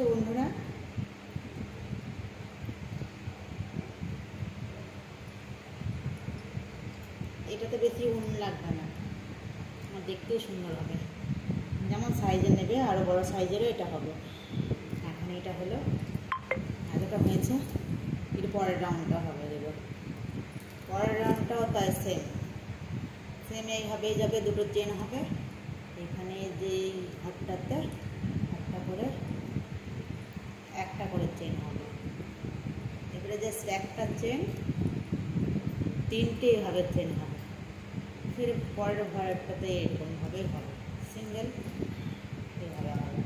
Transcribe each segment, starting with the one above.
বন্ধুরা, এটাতে বেশি উন লাগবে না, আমার দেখতেও সুন্দর হবে। যেমন সাইজের নেবে, আরও বড় সাইজেরও এটা হবে। এখন এটা হলো, এতটা হয়েছে, এর পরের রাউন্ডটা হবে দেবো। পরের রাউন্ডটাও তাই সেম এইভাবেই যাবে, দুটো চেন হবে। এখানে যে হাতটাতে একটা করে চেন হবে। এবারে যে একটা চেন, তিনটে এইভাবে চেন হবে। ফির পরের ঘরেরটাতে এরকমভাবেই হবে, সিঙ্গেল এইভাবে হবে।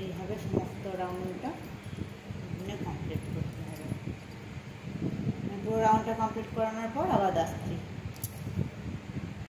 এইভাবে সমস্ত রাউন্ডটা কমপ্লিট করতে হবে। পুরো রাউন্ডটা কমপ্লিট করানোর পর আবার আসছি।